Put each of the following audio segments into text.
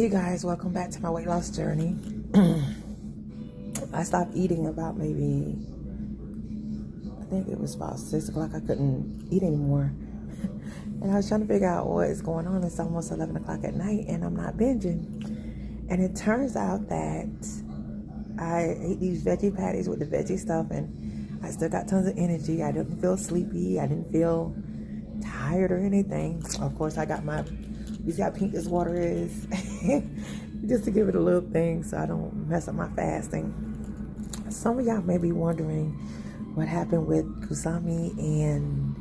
Hey guys, welcome back to my weight loss journey. I stopped eating about maybe, I think it was about 6 o'clock. I couldn't eat anymore. And I was trying to figure out what is going on. It's almost 11 o'clock at night and I'm not binging. And it turns out that I ate these veggie patties with the veggie stuff and I still got tons of energy. I didn't feel sleepy. I didn't feel tired or anything. Of course, I got my, you see how pink this water is? Just to give it a little thing so I don't mess up my fasting. Some of y'all may be wondering what happened with Kusami and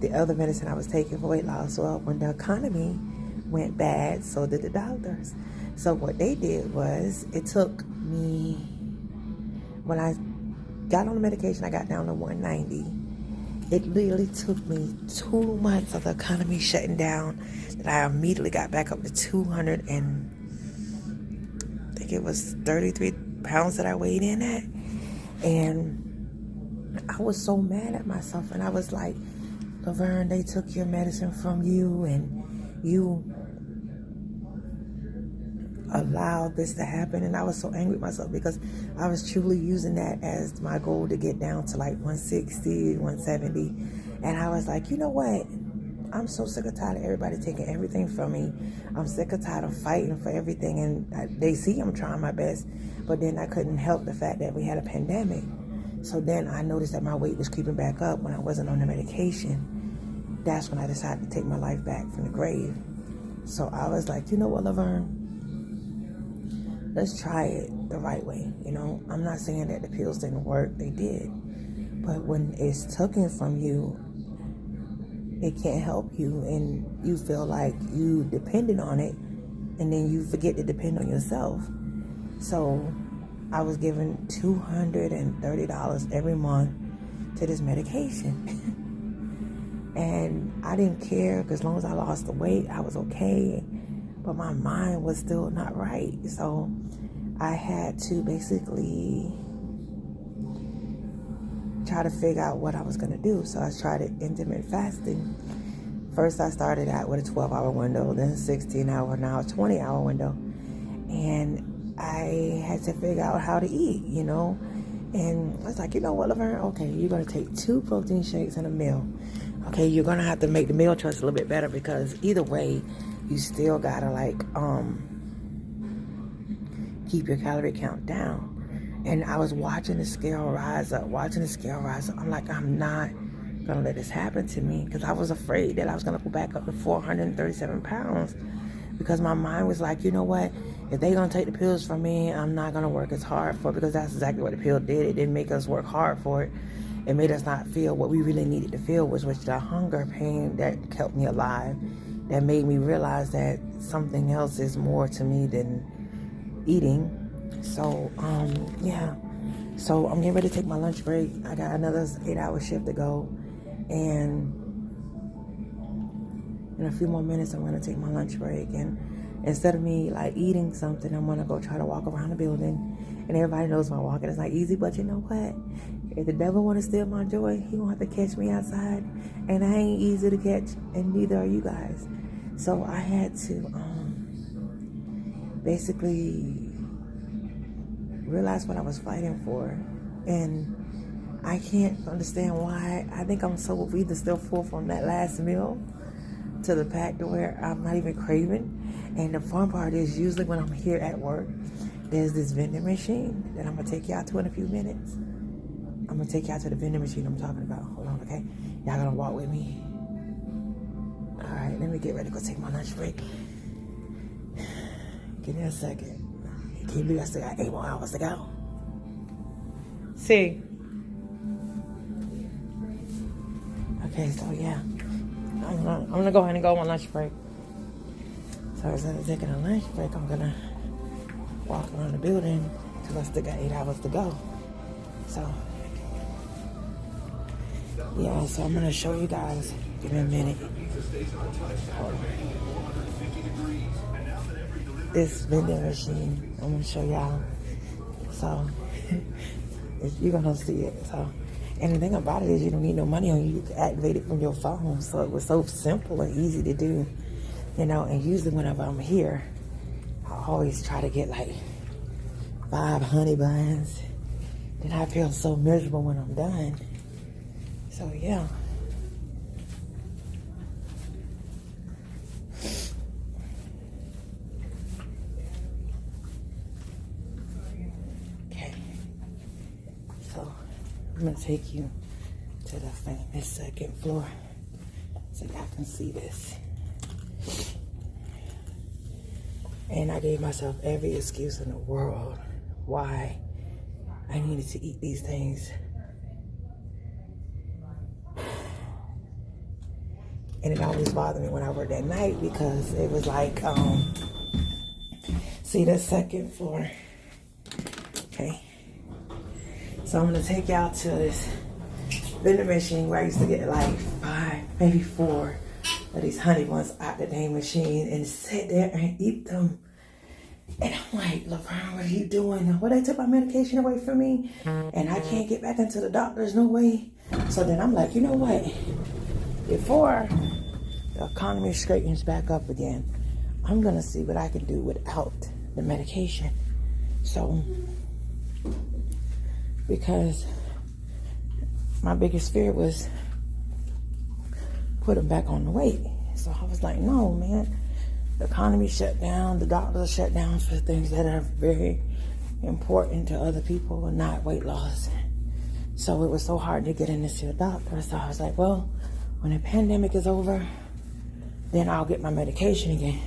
the other medicine I was taking for weight loss. Well, when the economy went bad, so did the doctors. So what they did was, it took me, when I got on the medication, I got down to 190. It literally took me 2 months of the economy shutting down that I immediately got back up to 200 and I think it was 33 pounds that I weighed in at. And I was so mad at myself. And I was like, Laverne, they took your medicine from you and you allowed this to happen. And I was so angry at myself because I was truly using that as my goal to get down to like 160, 170. And I was like, you know what? I'm so sick and tired of everybody taking everything from me. I'm sick and tired of fighting for everything. And they see I'm trying my best, but then I couldn't help the fact that we had a pandemic. So then I noticed that my weight was creeping back up when I wasn't on the medication. That's when I decided to take my life back from the grave. So I was like, you know what, Laverne? Let's try it the right way. You know, I'm not saying that the pills didn't work. They did. But when it's taken from you, it can't help you, and you feel like you depended on it, and then you forget to depend on yourself. So I was given $230 every month to this medication. And I didn't care, because as long as I lost the weight, I was okay. But my mind was still not right. So I had to basically try to figure out what I was going to do. So I tried intermittent fasting. First, I started out with a 12-hour window, then 16-hour, now a 20-hour window. And I had to figure out how to eat, you know. And I was like, you know what, Laverne? Okay, you're going to take 2 protein shakes and a meal. Okay, you're going to have to make the meal choice a little bit better, because either way, you still got to, like, keep your calorie count down. And I was watching the scale rise up, I'm like, I'm not going to let this happen to me, because I was afraid that I was going to go back up to 437 pounds, because my mind was like, you know what? If they're going to take the pills from me, I'm not going to work as hard for it, because that's exactly what the pill did. It didn't make us work hard for it. It made us not feel what we really needed to feel, which was the hunger pain that kept me alive, that made me realize that something else is more to me than eating. So, yeah. So I'm getting ready to take my lunch break. I got another 8-hour shift to go. And in a few more minutes, I'm going to take my lunch break. And instead of me, like, eating something, I'm going to go try to walk around the building. And everybody knows my walking is not easy, but you know what? If the devil want to steal my joy, he going to have to catch me outside. And I ain't easy to catch, and neither are you guys. So I had to basically realize what I was fighting for. And I can't understand why. I think I'm so either still full from that last meal to the fact to where I'm not even craving. And the fun part is, usually when I'm here at work, there's this vending machine that I'm going to take y'all to in a few minutes. I'm going to take y'all to the vending machine I'm talking about. Hold on, okay? Y'all going to walk with me. All right, let me get ready to go take my lunch break. Give me a second. Can you believe I still got 8 more hours to go? See? Okay, so yeah. I'm gonna go ahead and go on lunch break. So instead of taking a lunch break, I'm gonna walk around the building because I still got 8 hours to go. So yeah, so I'm gonna show you guys. Give me a minute. Hold on. This vending machine, I'm gonna show y'all. So you're gonna see it. So, and the thing about it is, you don't need no money on you. You can activate it from your phone. So it was so simple and easy to do, you know. And usually whenever I'm here, I always try to get like 5 honey buns. Then I feel so miserable when I'm done. So yeah. Okay. So I'm gonna take you to the famous second floor so y'all can see this. And I gave myself every excuse in the world why I needed to eat these things. And it always bothered me when I worked at night because it was like, see the second floor. Okay. So I'm gonna take y'all to this vending machine where I used to get like 5, maybe 4 of these honey buns out the dang machine and sit there and eat them. And I'm like, Laverne, what are you doing? Well, they took my medication away from me and I can't get back into the doctor's, no way. So then I'm like, you know what? Before the economy straightens back up again, I'm gonna see what I can do without the medication. So, because my biggest fear was putting back on the weight. So I was like, no, man. The economy shut down. The doctors shut down for things that are very important to other people and not weight loss. So it was so hard to get in to see a doctor. So I was like, well, when the pandemic is over, then I'll get my medication again.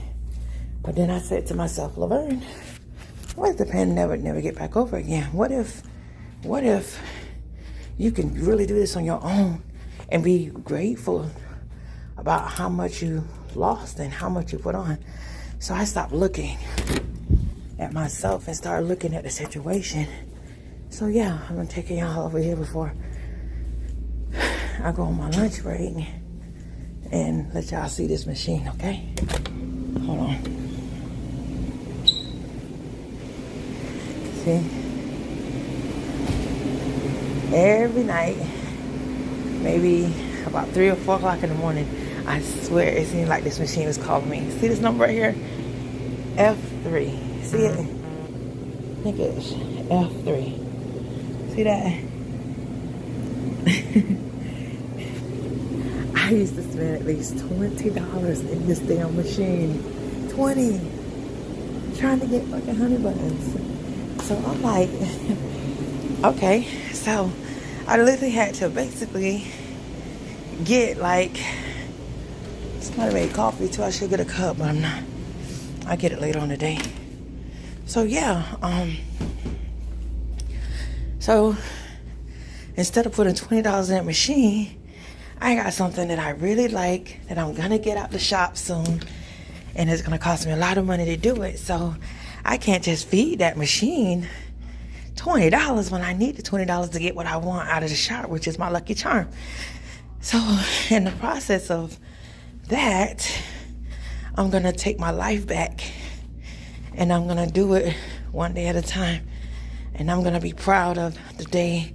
But then I said to myself, Laverne, what if the pandemic never get back over again? What if you can really do this on your own and be grateful about how much you lost and how much you put on? So I stopped looking at myself and started looking at the situation. So yeah, I'm gonna take y'all over here before I go on my lunch break and let y'all see this machine, okay? Hold on. See? Every night, maybe about 3 or 4 o'clock in the morning, I swear it seems like this machine was calling me. See this number right here? F3. See it? I think it's F3. See that? I used to spend at least $20 in this damn machine. 20. Trying to get fucking honey buns. So I'm like, okay. So I literally had to basically get like, somebody made coffee too. I should get a cup, but I'm not. I'll get it later on today. So yeah, so instead of putting $20 in that machine, I got something that I really like that I'm gonna get out the shop soon, and it's gonna cost me a lot of money to do it. So I can't just feed that machine $20 when I need the $20 to get what I want out of the shop, which is my Lucky Charm. So in the process of that, I'm gonna take my life back, and I'm gonna do it one day at a time. And I'm gonna be proud of the day.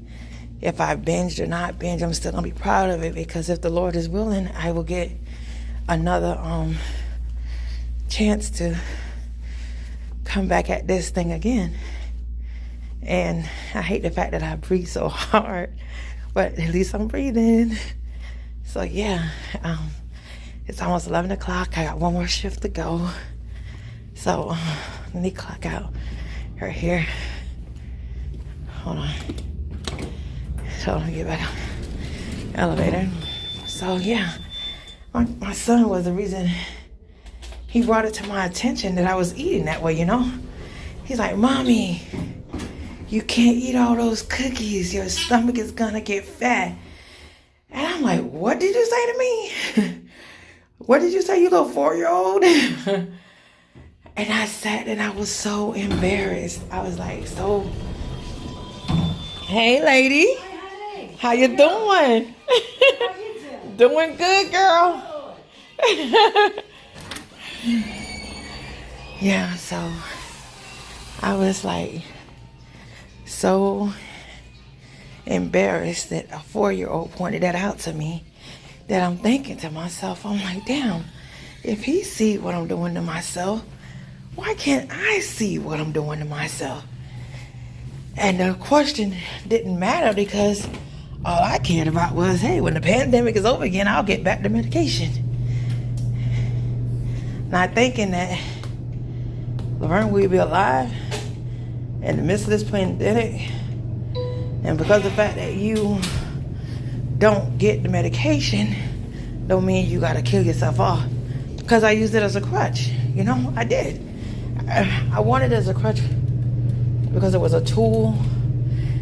If I binged or not binge, I'm still gonna be proud of it, because if the Lord is willing, I will get another chance to come back at this thing again. And I hate the fact that I breathe so hard, but at least I'm breathing. So yeah, it's almost 11 o'clock. I got one more shift to go. So let me clock out right here. Hold on. So let me get back on the elevator. So yeah, my son was the reason. He brought it to my attention that I was eating that way, you know. He's like, Mommy, you can't eat all those cookies. Your stomach is gonna get fat. And I'm like, what did you say to me? What did you say, you little 4-year-old? And I sat and I was so embarrassed. I was like, so, hey lady. How you doing? Doing good, girl. Yeah, so I was like so embarrassed that a 4-year-old pointed that out to me, that I'm thinking to myself, I'm like, damn, if he see what I'm doing to myself, why can't I see what I'm doing to myself? And the question didn't matter because all I cared about was, hey, when the pandemic is over again, I'll get back to medication. Not thinking that Laverne will be alive in the midst of this pandemic. And because of the fact that you don't get the medication, don't mean you gotta kill yourself off. Because I used it as a crutch. You know, I did. I wanted it as a crutch because it was a tool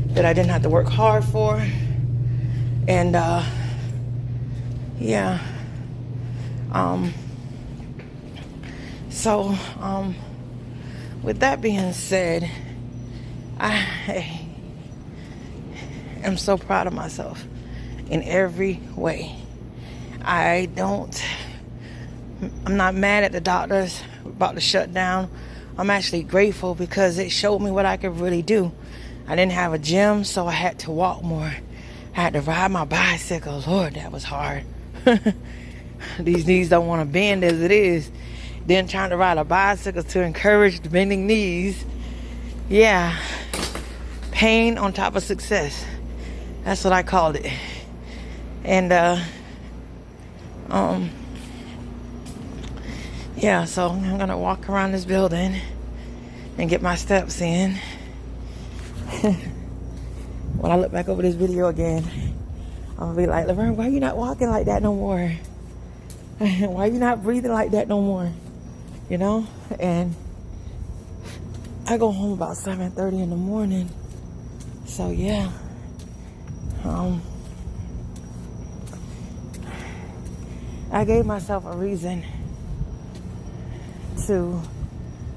that I didn't have to work hard for. And yeah. So with that being said, I am so proud of myself in every way. I'm not mad at the doctors about to shut down. I'm actually grateful because it showed me what I could really do. I didn't have a gym, so I had to walk more. I had to ride my bicycle. Lord, that was hard. These knees don't want to bend as it is. Then trying to ride a bicycle to encourage the bending knees. Yeah. Pain on top of success. That's what I called it. And yeah, so I'm gonna walk around this building and get my steps in. When I look back over this video again, I'm gonna be like, Laverne, why you not walking like that no more? Why you not breathing like that no more? You know? And I go home about 7:30 in the morning. So yeah. I gave myself a reason to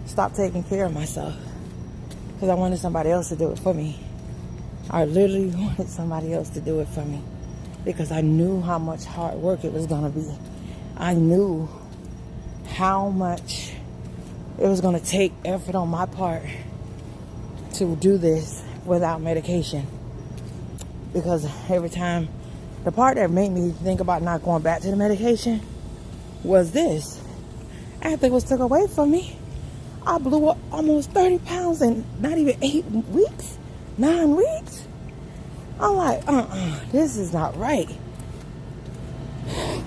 stop taking care of myself because I wanted somebody else to do it for me. I literally wanted somebody else to do it for me because I knew how much hard work it was going to be. I knew how much it was going to take effort on my part to do this without medication. Because every time, the part that made me think about not going back to the medication was this. After it was took away from me, I blew up almost 30 pounds in not even 8 weeks, 9 weeks. I'm like, this is not right.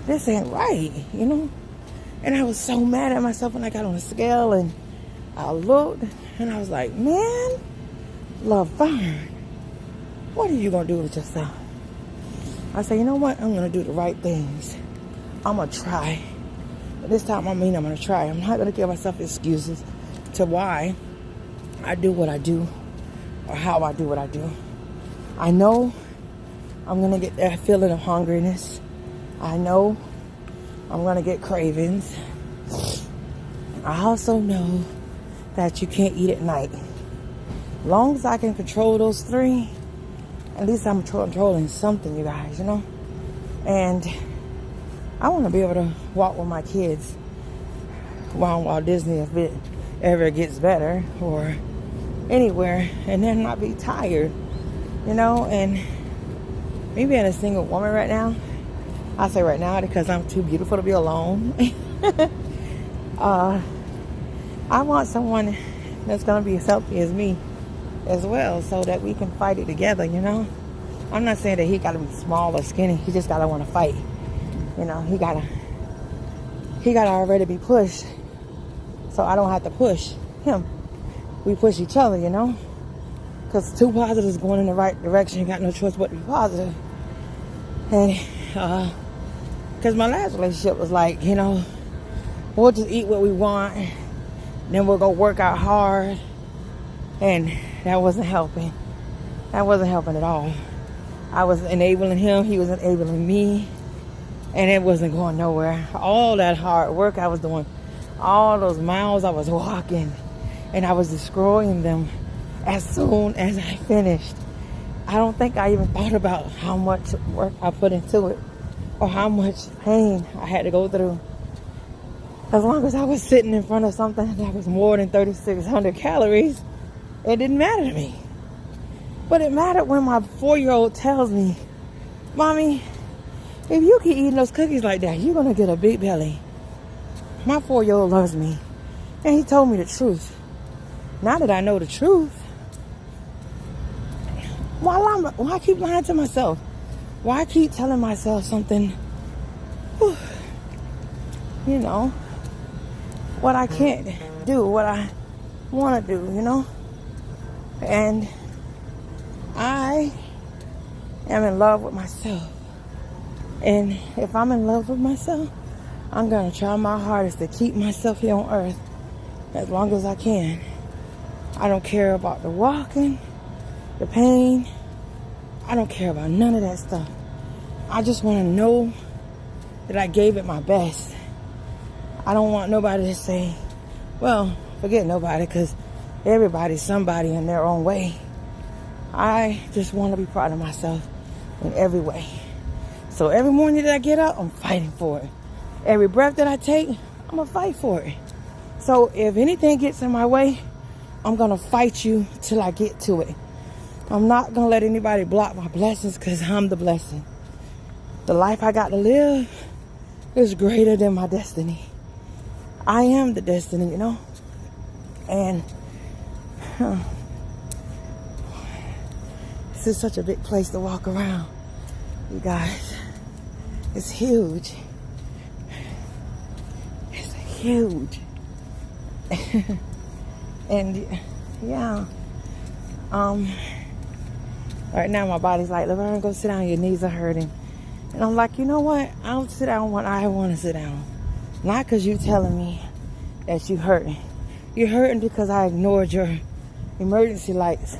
This ain't right, you know? And I was so mad at myself when I got on the scale and I looked and I was like, man, Laverne, what are you gonna do with yourself? I said, you know what? I'm gonna do the right things. I'm gonna try. But this time, I'm gonna try. I'm not gonna give myself excuses to why I do what I do or how I do what I do. I know I'm gonna get that feeling of hungriness. I know I'm gonna get cravings. I also know that you can't eat at night. As long as I can control those 3, at least I'm controlling something, you guys, you know? And I want to be able to walk with my kids while Walt Disney, if it ever gets better, or anywhere, and then not be tired, you know? And me being a single woman right now, I say right now because I'm too beautiful to be alone. I want someone that's going to be as healthy as me as well, so that we can fight it together, you know? I'm not saying that he got to be small or skinny. He just got to want to fight. You know, he got to already be pushed, so I don't have to push him. We push each other, you know? Because 2 positives going in the right direction, you got no choice but to be positive. And, because my last relationship was like, you know, we'll just eat what we want, then we'll go work out hard, and that wasn't helping. That wasn't helping at all. I was enabling him, he was enabling me, and it wasn't going nowhere. All that hard work I was doing, all those miles I was walking, and I was destroying them as soon as I finished. I don't think I even thought about how much work I put into it or how much pain I had to go through. As long as I was sitting in front of something that was more than 3,600 calories, it didn't matter to me. But it mattered when my 4-year-old tells me, Mommy, if you keep eating those cookies like that, you're going to get a big belly. My 4-year-old loves me. And he told me the truth. Now that I know the truth, why I keep lying to myself? Why I keep telling myself something, you know, what I can't do, what I want to do, you know? And I am in love with myself. And if I'm in love with myself, I'm going to try my hardest to keep myself here on earth as long as I can. I don't care about the walking, the pain. I don't care about none of that stuff. I just want to know that I gave it my best. I don't want nobody to say, well, forget nobody, because everybody's somebody in their own way. I just want to be proud of myself in every way. So every morning that I get up, I'm fighting for it. Every breath that I take, I'm going to fight for it. So if anything gets in my way, I'm going to fight you till I get to it. I'm not going to let anybody block my blessings, because I'm the blessing. The life I got to live is greater than my destiny. I am the destiny, you know. And this is such a big place to walk around, you guys. It's huge. It's huge. And yeah, right now my body's like, Laverne, go sit down, your knees are hurting. And I'm like, you know what? I'll sit down when I want to sit down. Not because you're telling me that you're hurting. You're hurting because I ignored your emergency lights.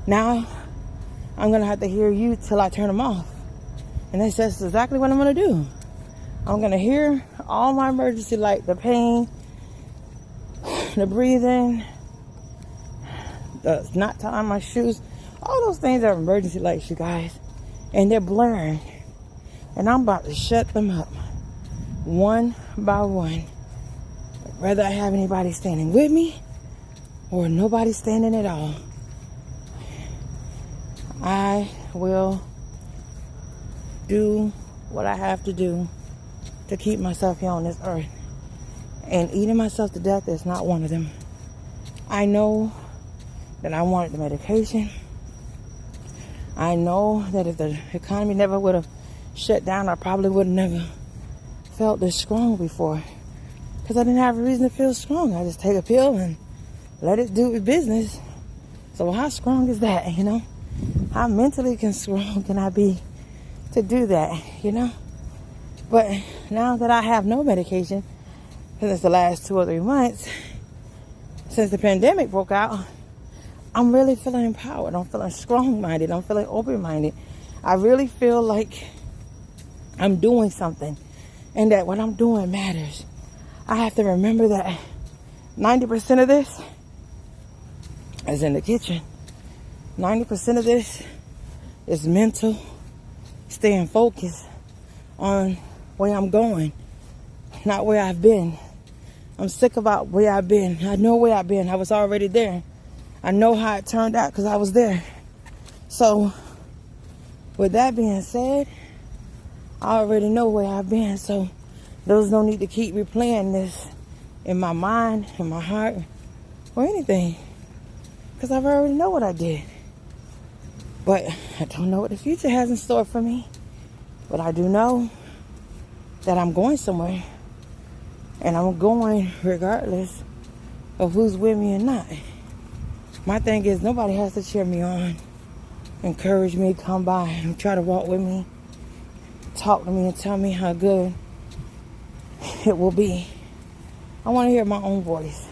Now, I'm going to have to hear you till I turn them off. And that's just exactly what I'm going to do. I'm going to hear all my emergency light, the pain, the breathing, the not tying my shoes. All those things are emergency lights, you guys. And they're blaring. And I'm about to shut them up. One by one. Whether I have anybody standing with me or nobody standing at all, I will do what I have to do to keep myself here on this earth. And eating myself to death is not one of them. I know that I wanted the medication. I know that if the economy never would have shut down, I probably would have never felt this strong before. Because I didn't have a reason to feel strong. I just take a pill and let it do its business. So how strong is that, you know? How mentally strong can I be to do that, you know? But now that I have no medication, because it's the last 2 or 3 months since the pandemic broke out, I'm really feeling empowered. I'm feeling strong-minded. I'm feeling open-minded. I really feel like I'm doing something and that what I'm doing matters. I have to remember that 90% of this is in the kitchen. 90% of this is mental, staying focused on where I'm going, not where I've been. I'm sick about where I've been. I know where I've been. I was already there. I know how it turned out because I was there. So, with that being said, I already know where I've been. So, there's no need to keep replaying this in my mind, in my heart, or anything. Because I already know what I did. But I don't know what the future has in store for me. But I do know that I'm going somewhere. And I'm going regardless of who's with me or not. My thing is, nobody has to cheer me on, encourage me, come by and try to walk with me, talk to me and tell me how good it will be. I want to hear my own voice.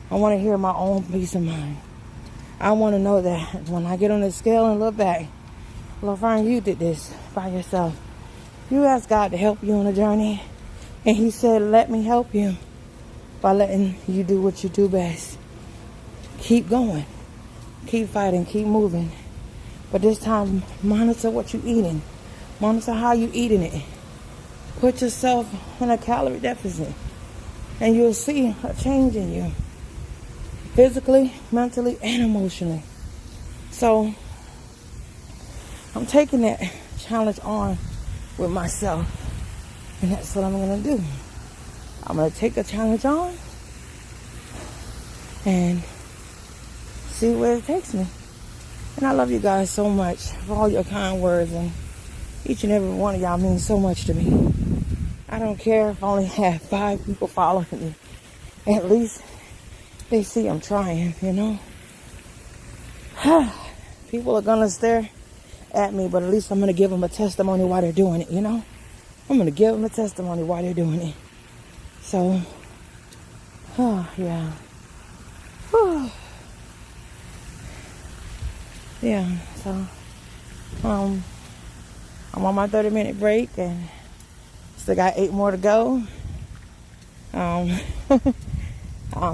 I want to hear my own peace of mind. I want to know that when I get on the scale and look back, Laverne, you did this by yourself. You asked God to help you on the journey, and He said, let me help you by letting you do what you do best. Keep going. Keep fighting. Keep moving. But this time, monitor what you're eating. Monitor how you're eating it. Put yourself in a calorie deficit, and you'll see a change in you. Physically, mentally, and emotionally. So, I'm taking that challenge on with myself. And that's what I'm going to do. I'm going to take the challenge on. and see where it takes me. And I love you guys so much for all your kind words, and each and every one of y'all means so much to me. I don't care if I only have 5 people following me. At least they see I'm trying, you know. People are gonna stare at me, but at least I'm gonna give them a testimony while they're doing it, you know. I'm gonna give them a testimony while they're doing it. So, yeah. Yeah, so I'm on my 30-minute break and still got 8 more to go. I'm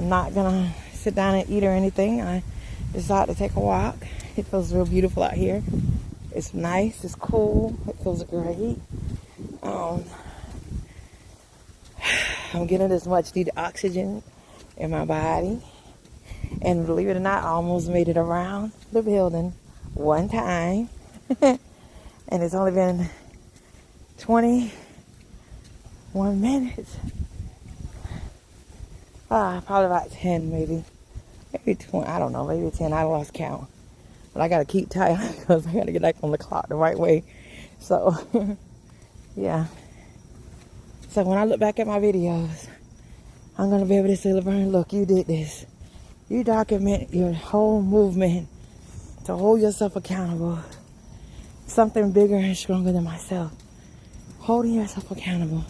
not gonna sit down and eat or anything. I decided to take a walk. It feels real beautiful out here. It's nice, it's cool, it feels great. I'm getting this much needed oxygen in my body. And believe it or not, I almost made it around the building one time. And it's only been 21 minutes. Probably about 10 maybe. Maybe 20, I don't know, maybe 10, I lost count. But I gotta keep tight because I gotta get back on the clock the right way. So, yeah. So when I look back at my videos, I'm gonna be able to say, Laverne, look, you did this. You document your whole movement to hold yourself accountable. Something bigger and stronger than myself. Holding yourself accountable.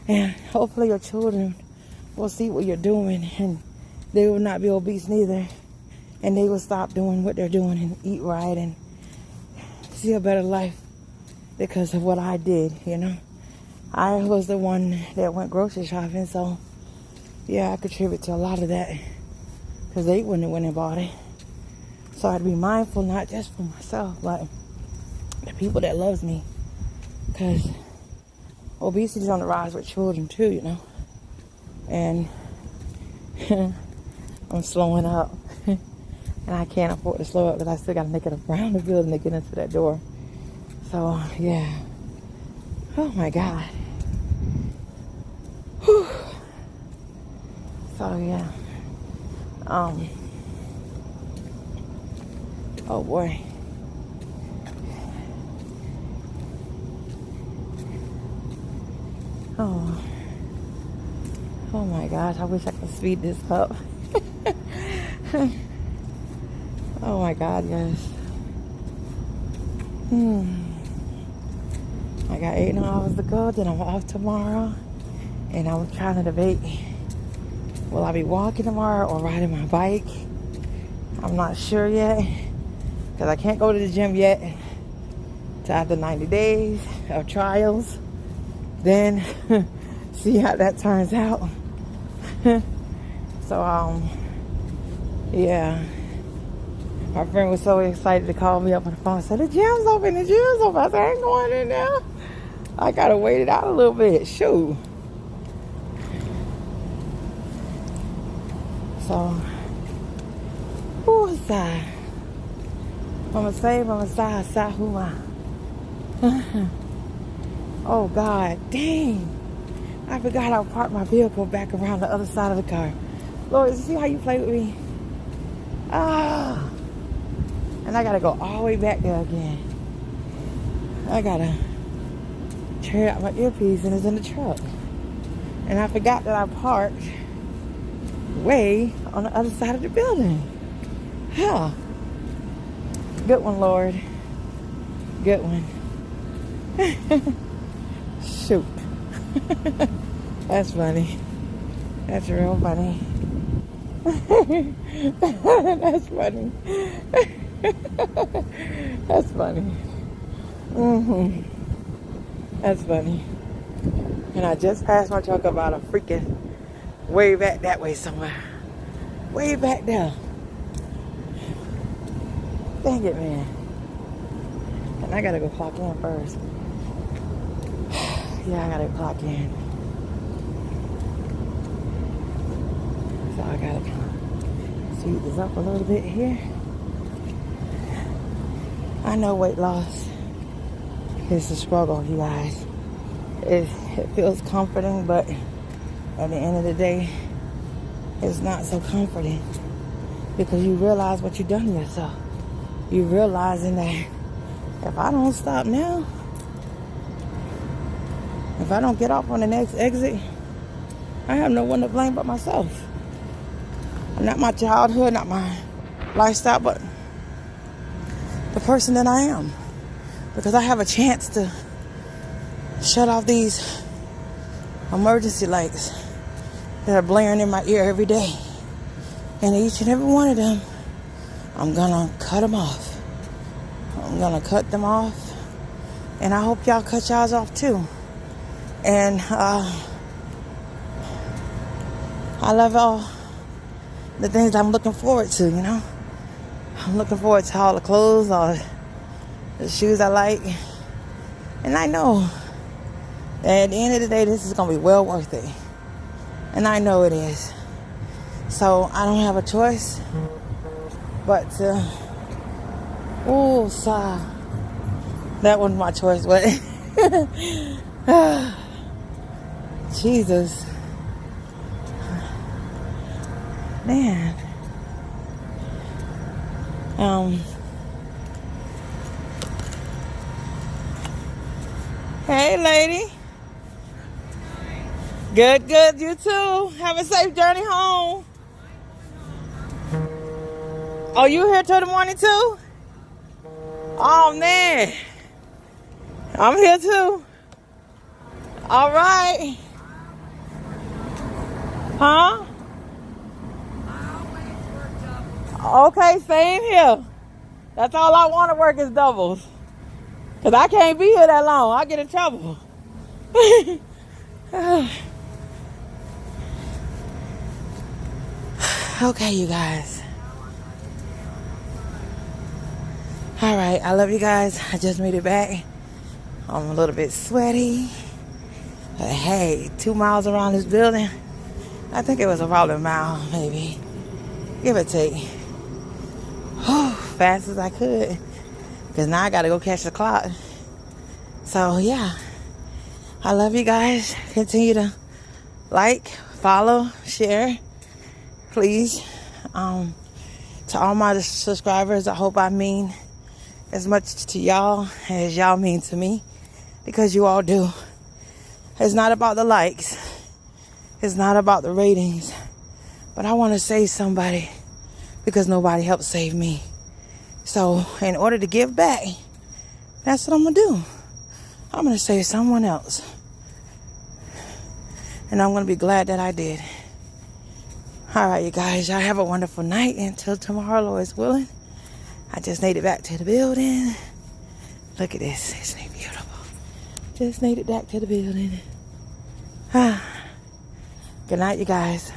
And hopefully your children will see what you're doing and they will not be obese neither. And they will stop doing what they're doing and eat right and see a better life because of what I did, you know. I was the one that went grocery shopping, so yeah, I contribute to a lot of that because they wouldn't have went and bought it. So I had to be mindful, not just for myself, but the people that loves me, because obesity is on the rise with children too, you know. And I'm slowing up. And I can't afford to slow up because I still got to make it around the building to get into that door. So, yeah. Oh, my God. Whew. So, yeah. Oh, boy. Oh, my gosh. I wish I could speed this up. Oh my God, yes. I got 8 more hours to go, then I'm off tomorrow. And I'm trying to debate, will I be walking tomorrow or riding my bike? I'm not sure yet, because I can't go to the gym yet till after 90 days of trials. Then see how that turns out. So, yeah. My friend was so excited to call me up on the phone and said, the gym's open, the gym's open. I said, I ain't going in there. I gotta wait it out a little bit. Shoot. So, who's that? Mama say, Mama sa, huma. Oh God, dang. I forgot I parked my vehicle back around the other side of the car. Lord, see how you play with me? And I gotta go all the way back there again. I gotta tear out my earpiece and it's in the truck. And I forgot that I parked way on the other side of the building. Huh. Good one, Lord. Good one. Shoot. That's funny. That's real funny. That's funny. That's funny. That's funny. And I just passed my truck about a freaking way back that way somewhere. Way back there. Dang it, man. And I gotta go clock in first. Yeah, I gotta clock in. So I gotta speed this up a little bit here. I know weight loss is a struggle, you guys. It feels comforting, but at the end of the day, it's not so comforting because you realize what you've done to yourself. You realizing that if I don't stop now, if I don't get off on the next exit, I have no one to blame but myself. Not my childhood, not my lifestyle, but the person that I am. Because I have a chance to shut off these emergency lights that are blaring in my ear every day. And each and every one of them, I'm gonna cut them off. I'm gonna cut them off. And I hope y'all cut y'all's off too. And I love all the things I'm looking forward to, you know. I'm looking forward to all the clothes, all the shoes I like. And I know that at the end of the day, this is going to be well worth it. And I know it is. So I don't have a choice but to, sigh. That wasn't my choice, but Jesus. Man. Hey, lady. Good, good. You too. Have a safe journey home. Oh, you here till the morning too? Oh, man. I'm here too. All right. Huh? Okay, same here. That's all I want to work is doubles. Because I can't be here that long. I get in trouble. Okay, you guys. All right, I love you guys. I just made it back. I'm a little bit sweaty. But hey, 2 miles around this building. I think it was about a mile, maybe. Give or take. Fast as I could. Because now I got to go catch the clock. So, yeah. I love you guys. Continue to like, follow, share. Please. To all my subscribers, I hope I mean as much to y'all as y'all mean to me. Because you all do. It's not about the likes. It's not about the ratings. But I want to save somebody. Because nobody helped save me. So, in order to give back, that's what I'm going to do. I'm going to save someone else. And I'm going to be glad that I did. All right, you guys. Y'all have a wonderful night. Until tomorrow, Lord is willing. I just made it back to the building. Look at this. Isn't it beautiful? Just made it back to the building. Good night, you guys.